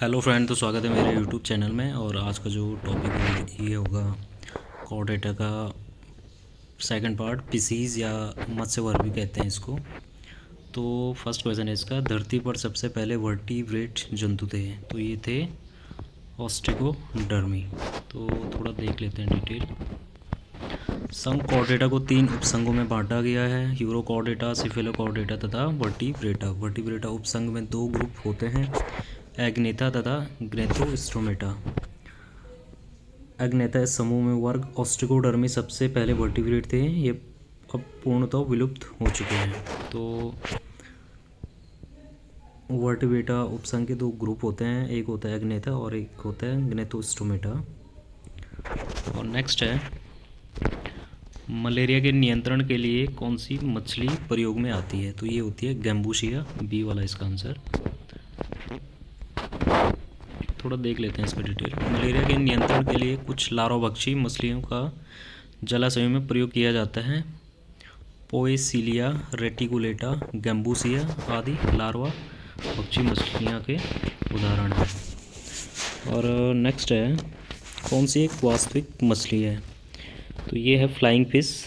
Hello friend, तो स्वागत है मेरे यूट्यूब चैनल में। और आज का जो टॉपिक है ये होगा कॉर्डेटा का सेकंड पार्ट, पिसीज या मत्स्य भी कहते हैं इसको। तो फर्स्ट क्वेश्चन है इसका, धरती पर सबसे पहले वर्टिब्रेट जंतु थे, तो ये थे ऑस्ट्रिकोडर्मी। तो थोड़ा देख लेते हैं डिटेल। संघ कॉर्डेटा को 3 उपसंघों में बांटा गया है, यूरोकॉर्डेटा, सिफेलोकॉर्डेटा तथा वर्टिब्रेटा। वर्टिब्रेटा उपसंघ में 2 ग्रुप होते हैं, एग्नेथा तथा ग्नेथोस्टोमेटा। एग्नेथा इस समूह में वर्ग ऑस्ट्रिकोडर्मी सबसे पहले वर्टिब्रेट थे, ये अब पूर्णतः विलुप्त हो चुके हैं। तो वर्टिब्रेटा उपसंघ के 2 ग्रुप होते हैं, एक होता है एग्नेथा और एक होता है ग्नेथोस्टोमेटा। और नेक्स्ट है, मलेरिया के नियंत्रण के लिए कौन सी मछली प्रयोग में आती है, तो ये होती है गैम्बूसिया, बी वाला इसका आंसर। थोड़ा देख लेते हैं इसका डिटेल। मलेरिया के नियंत्रण के लिए कुछ लार्वाभक्षी मछलियों का जलाशयों में प्रयोग किया जाता है। पोएसिलिया रेटिकुलेटा, गैम्बूसिया आदि लार्वा भक्षी मछलियाँ के उदाहरण हैं। और नेक्स्ट है, कौन सी एक वास्तविक मछली है, तो ये है फ्लाइंग फिश।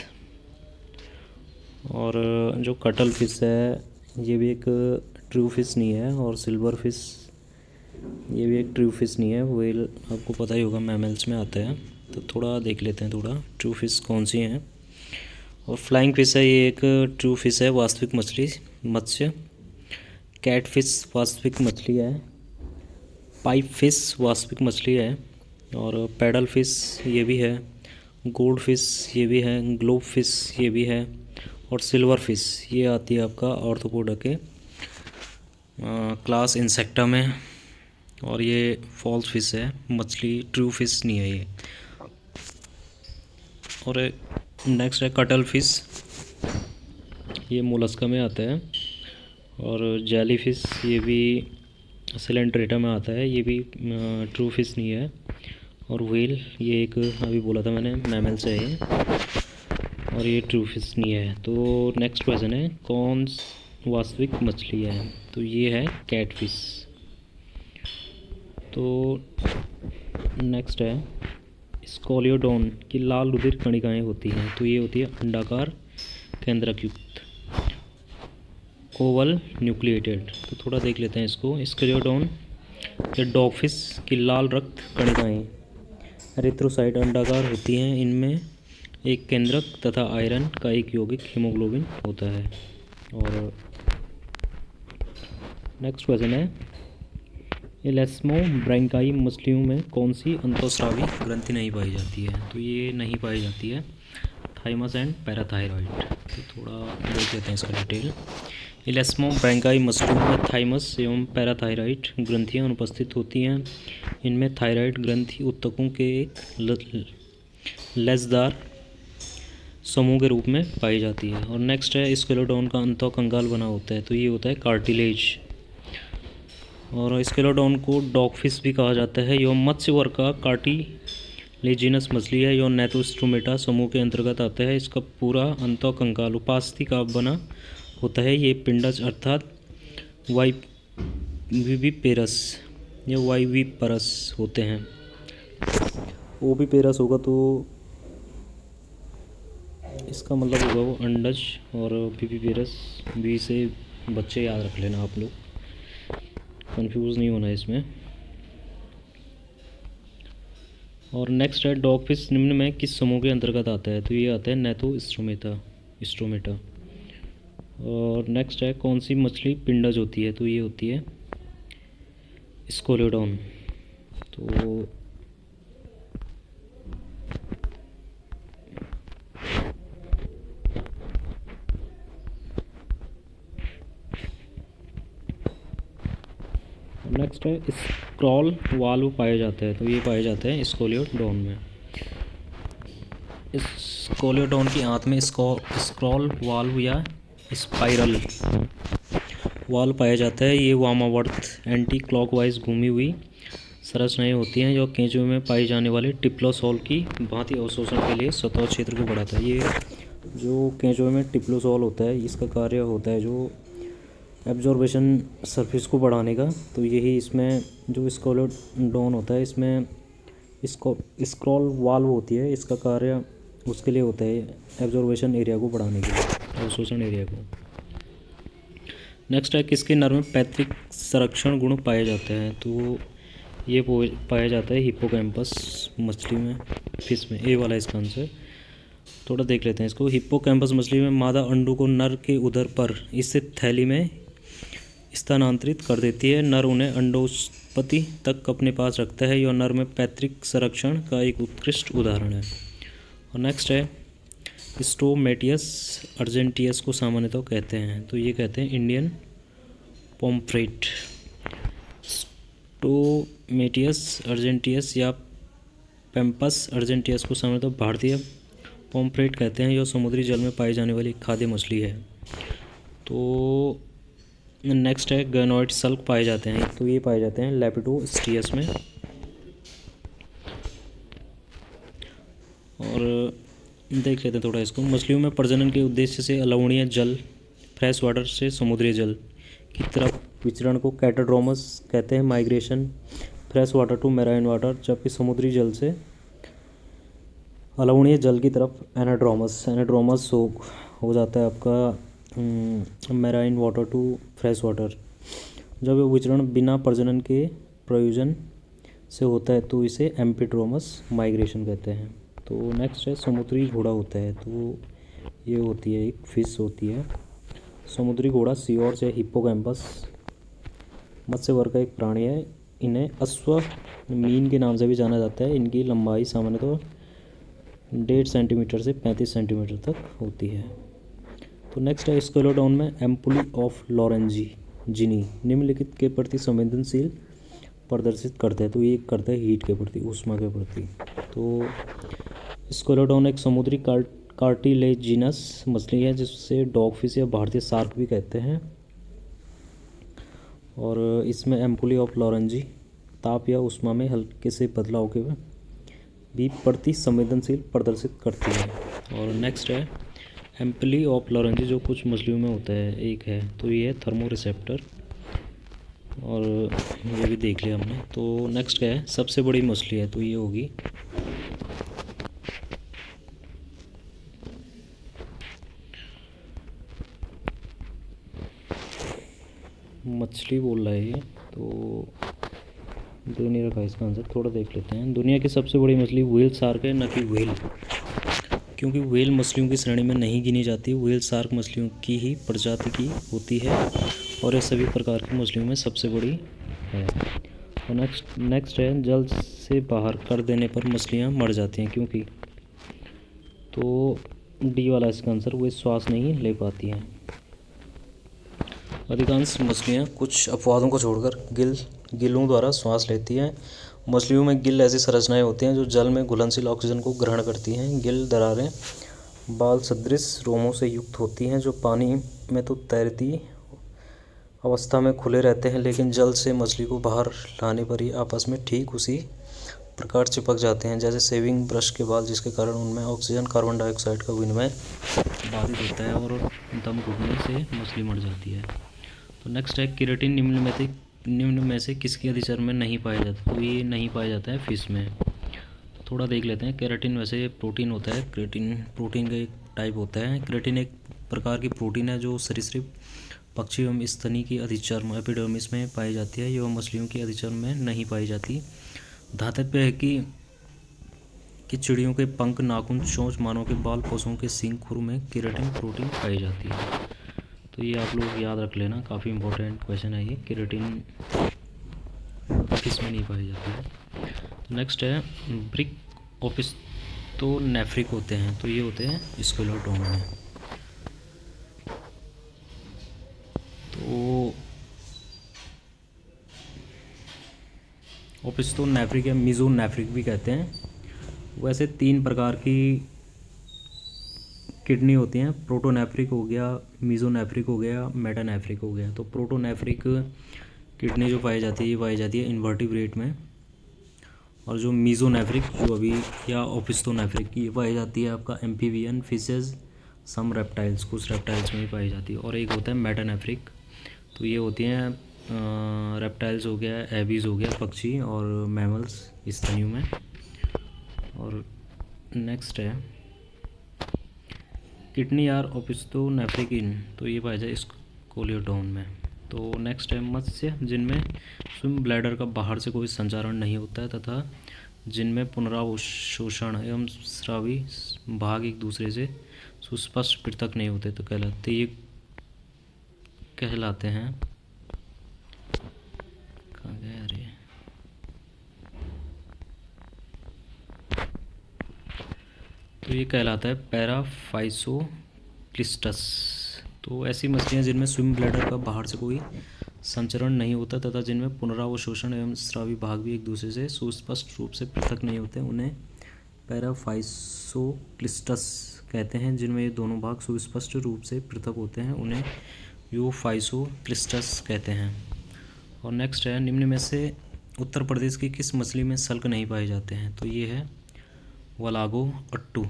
और जो कटल फिश है ये भी एक ट्रू फिश नहीं है, और सिल्वर फिश ये भी एक ट्रू फिश नहीं है। व्हेल आपको पता ही होगा मैमल्स में आता है, तो थोड़ा देख लेते हैं थोड़ा ट्रू फिश कौन सी हैं। और फ्लाइंग फिश है, ये एक ट्रू फिश है, वास्तविक मछली मत्स्य। कैट फिश वास्तविक मछली है। पाइप फिश वास्तविक मछली है। और पैडल फिश ये भी है। गोल्ड फिश ये भी है। ग्लोब फिश ये भी है। और सिल्वर फिश ये आती है आपका ऑर्थोपोडा के क्लास इंसेक्टा में। और ये फॉल्स फिश है, मछली ट्रू फिश नहीं है ये। और नेक्स्ट है कटल फिश, ये मोलस्का में आता है। और जेली फिश ये भी सिलेंट्रेटा में आता है, ये भी ट्रू फिश नहीं है। और व्हेल ये एक अभी बोला था मैंने मैमल से है, और ये ट्रू फिश नहीं है। तो नेक्स्ट क्वेश्चन है, कौन वास्तविक मछली है, तो ये है कैट फिश। तो नेक्स्ट है, स्कोलियोडोन की लाल रुधिर कणिकाएँ होती हैं, तो ये होती है अंडाकार केंद्रकयुक्त, ओवल न्यूक्लिएटेड। तो थोड़ा देख लेते हैं इसको। स्कोलियोडोन या डॉगफिश की लाल रक्त कणिकाएँ एरिथ्रोसाइट अंडाकार होती हैं, इनमें एक केंद्रक तथा आयरन का एक यौगिक हीमोग्लोबिन होता है। और नेक्स्ट क्वेश्चन है, एलेस्मोब्रैंकाई मछलियों में कौन सी अंतःस्रावी ग्रंथि नहीं पाई जाती है, तो ये नहीं पाई जाती है थाइमस एंड पैराथायरॉइड। तो थोड़ा देख लेते हैं इसका डिटेल। एलेस्मोब्रैंकाई मछलियों में थाइमस एवं पैराथायरॉइड ग्रंथियाँ अनुपस्थित होती हैं, इनमें थायराइड ग्रंथि ऊतकों के एक लेसदार समूह के रूप में पाई जाती है। और नेक्स्ट है, स्केलोडोन का अंतःकंगाल बना होता है, तो ये होता है कार्टिलेज। और स्केलोडोन को डॉगफिश भी कहा जाता है, यह मत्स्य वर्ग का कार्टिलेजिनस मछली है, यह नेथोस्टोमेटा समूह के अंतर्गत आता है। इसका पूरा अंतःकंकाल उपास्थि का बना होता है, ये पिंडज अर्थात वाइविपेरस या वाइविपरस होते हैं। ओविपेरस होगा तो इसका मतलब होगा वो अंडज, और विविपेरस बी से बच्चे याद रख लेना आप लोग, कंफ्यूज नहीं होना इसमें। और नेक्स्ट है, डॉगफिश निम्न में किस समूह के अंतर्गत आता है, तो ये आता है नेथोस्टोमेटा। और नेक्स्ट है, कौन सी मछली पिंडज होती है, तो ये होती है स्कोलियोडोन। तो नेक्स्ट है, स्क्रॉल वाल्व पाए जाते हैं, तो ये पाए जाते हैं स्कोलियोडोन में। स्कोलियोडोन की आंत में स्क्रॉल वाल्व या स्पाइरल वाल्व पाया जाता है, ये वामावर्त एंटी क्लॉकवाइज घूमी हुई संरचनाएं होती हैं, जो केंचुए में पाई जाने वाले टिप्लोसॉल की भांति अवशोषण के लिए सतह क्षेत्र को बढ़ाता है। ये जो केंचुए में टिप्लोसॉल होता है, इसका कार्य होता है जो एब्जॉर्बेशन सरफेस को बढ़ाने का। तो यही इसमें जो स्कोलोडोन होता है, इसमें इसको स्क्रॉल वाल्व होती है, इसका कार्य उसके लिए होता है, एब्जॉर्बेशन एरिया को बढ़ाने के लिए, अवशोषण एरिया को। नेक्स्ट है, किसके नर में पैतृक संरक्षण गुण पाए जाते हैं? तो ये पाया जाता है हिप्पोकैम्पस मछली में, फिश में। ए वाला इसका आंसर। थोड़ा देख लेते हैं इसको। हिप्पोकैम्पस मछली में मादा अंडों को नर के उदर पर स्थित थैली में स्थानांतरित कर देती है। नर उन्हें अंडोत्पत्ति तक अपने पास रखता है। यह नर में पैतृक संरक्षण का एक उत्कृष्ट उदाहरण है। और नेक्स्ट है, स्टोमेटियस अर्जेंटियस को सामान्यतः कहते हैं? तो ये कहते हैं इंडियन पोम्फ्रेट। स्टोमेटियस अर्जेंटियस या पैम्पस अर्जेंटियस को सामान्यतः भारतीय पोम्फ्रेट कहते हैं। यह समुद्री जल में पाई जाने वाली खाद्य मछली है। तो नेक्स्ट है, गैनोइड सल्क पाए जाते हैं? तो ये पाए जाते हैं लेपिडोस्टियस में। और देख लेते हैं थोड़ा इसको। मछलियों में प्रजनन के उद्देश्य से अलवणीय जल, फ्रेश वाटर से समुद्री जल की तरफ विचरण को कैटाड्रोमस कहते हैं, migration fresh water to marine water. जबकि समुद्री जल से अलवणीय जल की तरफ एनाड्रोमस हो जाता है आपका marine water to fresh water. जब ये विचरण बिना प्रजनन के प्रयोजन से होता है तो इसे एम्फीड्रोमस माइग्रेशन कहते हैं। तो नेक्स्ट है, समुद्री घोड़ा होता है? तो ये होती है, एक फिश होती है समुद्री घोड़ा, सी हॉर्स या हिप्पोकैम्पस मत्स्य वर्ग का एक प्राणी है। इन्हें अश्वमीन के नाम से भी जाना जाता है। इनकी लंबाई सामान्यतः 1.5 सेंटीमीटर से 35 सेंटीमीटर तक होती है। तो नेक्स्ट है, स्केलोडोन में एम्पुली ऑफ लॉरेंजीनी निम्नलिखित के प्रति संवेदनशील प्रदर्शित करते हैं? तो ये करता है हीट के प्रति, ऊष्मा के प्रति। तो स्केलोडोन एक समुद्री कार्टिलेजिनस मछली है, जिससे डॉगफिश या भारतीय शार्क भी कहते हैं। और इसमें एम्पुली ऑफ लॉरेंजी ताप या ऊष्मा में हल्के से बदलाव के भी प्रति संवेदनशील प्रदर्शित करती है। और नेक्स्ट है, एम्पुली ऑफ लॉरेंजी जो कुछ मछलियों में होता है, एक है, तो ये है थर्मो रिसेप्टर। और ये भी देख लिया हमने। तो नेक्स्ट क्या है, सबसे बड़ी मछली है? तो ये होगी मछली बोल रहा है ये, तो दे नहीं रखा इसका आंसर। थोड़ा देख लेते हैं। दुनिया की सबसे बड़ी मछली व्हेल शार्क है, न कि व्हेल, क्योंकि व्हेल मछलियों की श्रेणी में नहीं गिनी जाती। व्हेल शार्क मछलियों की ही प्रजाति की होती है और ये सभी प्रकार की मछलियों में सबसे बड़ी है। और नेक्स्ट है, जल से बाहर कर देने पर मछलियाँ मर जाती हैं, क्योंकि? तो डी वाला इसका आंसर, वो श्वास नहीं ले पाती हैं। अधिकांश मछलियाँ कुछ अपवादों को छोड़कर गिलों द्वारा श्वास लेती हैं। मछलियों में गिल ऐसी संरचनाएं होती हैं जो जल में घुलनशील ऑक्सीजन को ग्रहण करती हैं। गिल दरारें बाल सदृश रोमों से युक्त होती हैं, जो पानी में तो तैरती अवस्था में खुले रहते हैं, लेकिन जल से मछली को बाहर लाने पर ही आपस में ठीक उसी प्रकार चिपक जाते हैं जैसे शेविंग ब्रश के बाल, जिसके कारण उनमें ऑक्सीजन कार्बन डाइऑक्साइड का विनिमय बाधित होता है और दम घुटने से मछली मर जाती है। तो नेक्स्ट है, केराटिन निम्न में से किसकी अधिचर में नहीं पाया जाता? तो ये नहीं पाया जाता है फिश में। थोड़ा देख लेते हैं। केराटिन वैसे प्रोटीन होता है, केराटिन प्रोटीन का एक टाइप होता है। केराटिन एक प्रकार की प्रोटीन है जो सरीसृप, पक्षी एवं स्तनी की अधिचर्म एपिडर्मिस में पाई जाती है। यह मछलियों की अधिचर्म में नहीं पाई जाती। धातव्य है कि चिड़ियों के पंख, नाखून, चोंच, मानव के बाल, पशुओं के सींग, खुर में केराटिन प्रोटीन पाई जाती है। तो ये आप लोग याद रख लेना, काफ़ी इंपॉर्टेंट क्वेश्चन है ये। केराटिन फिश में नहीं पाई जाती है। नेक्स्ट है, ब्रिक ओपिस्टोनेफ्रिक होते हैं? तो ये होते हैं स्केलोडोन में। तो ओपिस्टोनेफ्रिक या मीजोनेफ्रिक भी कहते हैं। वैसे 3 प्रकार की किडनी होती हैं, प्रोटोनेफ्रिक हो गया, मीजोनेफ्रिक हो गया, मेटानेफ्रिक हो गया। तो प्रोटोनेफ्रिक किडनी जो पाई जाती है, ये पाई जाती है इन्वर्टिब्रेट में। और जो मीजोनेफ्रिक जो अभी, या ओपिस्टोनेफ्रिक, ये पाई जाती है आपका एम्फीबियन फिशेज, सम रेप्टाइल्स, कुछ रेप्टाइल्स में भी पाई जाती है। और एक होता है मेटानेफ्रिक तो ये होती हैं रेप्टाइल्स हो गया, एबीज हो गया पक्षी, और मैमल्स स्तनियों में। और नेक्स्ट है किडनी आर ओपिस्टोनेफ्रिकिन, तो ये पाया जाए स्कोलियोडोन में। तो नेक्स्ट है मत्स्य, जिनमें स्विम ब्लैडर का बाहर से कोई संचारण नहीं होता है तथा जिनमें पुनरावशोषण एवं स्रावी भाग एक दूसरे से सुस्पष्ट पृथक नहीं होते तो कहलाते हैं। कहाँ गए अरे, तो ये कहलाता है पैराफाइसोक्लिस्टस। तो ऐसी मछलियाँ जिनमें स्विम ब्लैडर का बाहर से कोई संचरण नहीं होता तथा जिनमें पुनरावशोषण एवं स्रावी भाग भी एक दूसरे से सुस्पष्ट रूप से पृथक नहीं होते उन्हें पैराफाइसोक्लिस्टस कहते हैं। जिनमें ये दोनों भाग सुस्पष्ट रूप से पृथक होते हैं उन्हें यूफाइसोक्लिस्टस कहते हैं। और नेक्स्ट है निम्न में से उत्तर प्रदेश की किस मछली में सल्क नहीं पाए जाते हैं, तो ये है वलागो अट्टू।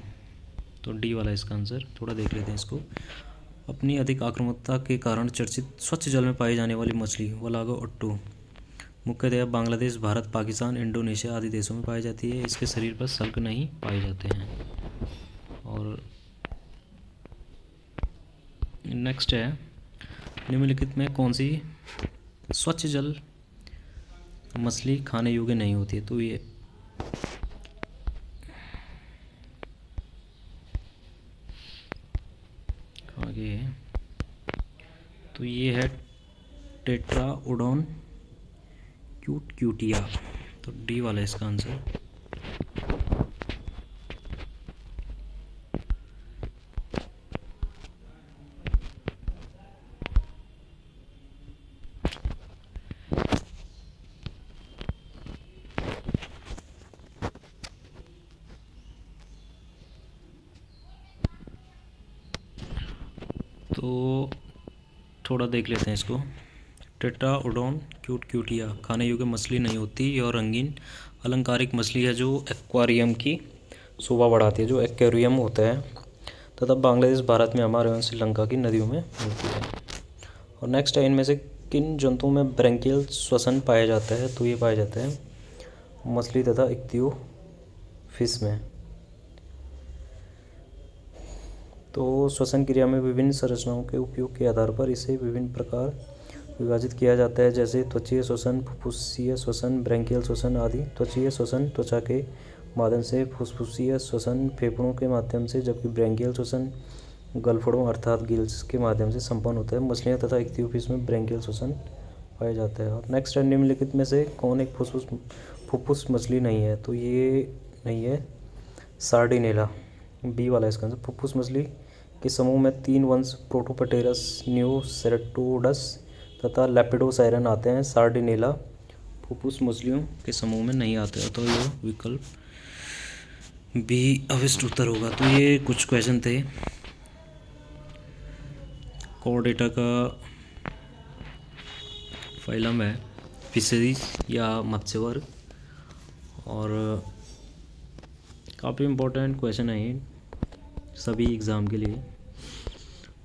तो डी वाला इसका आंसर। थोड़ा देख लेते हैं इसको। अपनी अधिक आक्रामकता के कारण चर्चित स्वच्छ जल में पाई जाने वाली मछली वलागो अट्टू मुख्यतः बांग्लादेश, भारत, पाकिस्तान, इंडोनेशिया आदि देशों में पाई जाती है। इसके शरीर पर सल्क नहीं पाए जाते हैं। और नेक्स्ट है निम्नलिखित में कौन सी स्वच्छ जल मछली खाने योग्य नहीं होती है, तो ये आगे है, तो ये है टेट्राओडोन क्यूटिया। तो डी वाला इसका आंसर। तो थोड़ा देख लेते हैं इसको। टेट्राओडोन क्यूटिया खाने योग्य मछली नहीं होती। यह रंगीन अलंकारिक मछली है जो एक्वेरियम की शोभा बढ़ाती है, जो एक्वेरियम होता है तथा बांग्लादेश, भारत, म्यांमार एवं श्रीलंका की नदियों में मिलती है। और नेक्स्ट है इनमें से किन जंतुओं में ब्रैंकियल श्वसन पाया जाता है, तो ये पाया जाता है मछली तथा इक्तियोफिश में। तो श्वसन क्रिया में विभिन्न संरचनाओं के उपयोग के आधार पर इसे विभिन्न प्रकार विभाजित किया जाता है, जैसे त्वचीय श्वसन, फुफ्फुसीय श्वसन, ब्रैंकियल श्वसन आदि। त्वचीय श्वसन त्वचा के माध्यम से, फुफ्फुसीय श्वसन फेफड़ों के माध्यम से, जबकि ब्रैंकियल श्वसन गलफड़ों अर्थात गिल्स के माध्यम से संपन्न होता है। मछलियाँ तथा इक्तियोफिश में ब्रैंकियल श्वसन पाया जाता है। और नेक्स्ट है निम्नलिखित में से कौन एक फुफ्फुस मछली नहीं है, तो ये नहीं है सार्डिनेला। बी वाला इसका आंसर। फुफ्फुस मछली के समूह में 3 वंश प्रोटोपटेरस, नियोसेरेटोडस तथा लेपिडोसाइरन आते हैं। सार्डिनेला फुफ्फुस मछलियों के समूह में नहीं आते, तो ये विकल्प बी अविष्ट उत्तर होगा। तो ये कुछ क्वेश्चन थे कोर डेटा का। फाइलम है फिशरीज या मत्स्य वर्ग, और काफ़ी इम्पोर्टेंट क्वेश्चन है ये सभी एग्ज़ाम के लिए।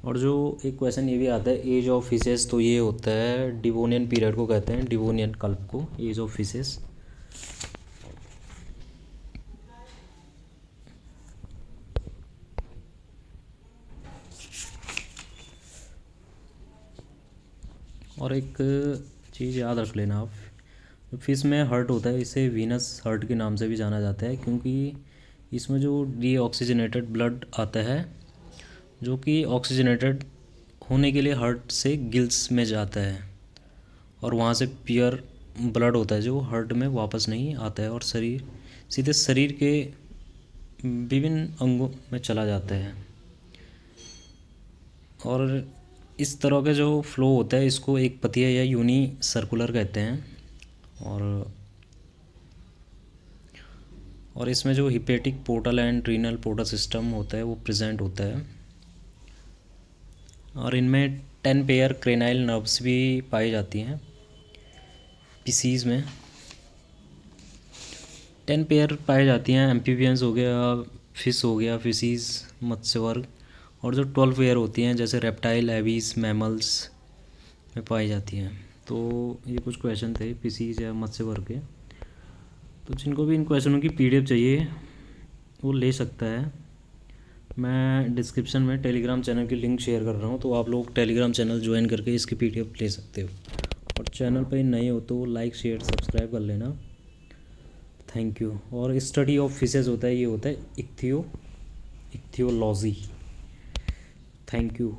और जो एक क्वेश्चन ये भी आता है एज ऑफ फिशेस, तो ये होता है डिवोनियन पीरियड को कहते हैं, डिवोनियन कल्प को एज ऑफ फिशेस। और एक चीज़ याद रख लेना आप, फिश में हर्ट होता है, इसे वीनस हर्ट के नाम से भी जाना जाता है, क्योंकि इसमें जो डीऑक्सीजनेटेड ब्लड आता है, जो कि ऑक्सीजनेटेड होने के लिए हार्ट से गिल्स में जाता है, और वहाँ से प्योर ब्लड होता है जो हार्ट में वापस नहीं आता है और सीधे शरीर के विभिन्न अंगों में चला जाता है। और इस तरह का जो फ्लो होता है इसको एक पथिया या यूनी सर्कुलर कहते हैं। और इसमें जो hepatic portal and renal portal system होता है वो प्रेजेंट होता है। और इनमें 10 पेयर क्रेनाइल नर्व्स भी पाई जाती हैं पीसीज में। 10 पेयर पाई जाती हैं। एम्फीबियंस हो गया, फिश हो गया, फिशीज मत्स्य वर्ग। और जो 12 पेयर होती हैं जैसे रेप्टाइल, एबीज, मैमल्स, में पाई जाती हैं। तो ये कुछ क्वेश्चन थे फिशीज या मत्स्य वर्ग के। तो जिनको भी इन क्वेश्चनों की पीडीएफ चाहिए वो ले सकता है। मैं डिस्क्रिप्शन में टेलीग्राम चैनल की लिंक शेयर कर रहा हूँ, तो आप लोग टेलीग्राम चैनल ज्वाइन करके इसकी पीडीएफ ले सकते हो। और चैनल पर नए हो तो लाइक शेयर सब्सक्राइब कर लेना। Thank you. और स्टडी ऑफ फिशेज होता है, ये होता है इक्थियोलॉजी। Thank you.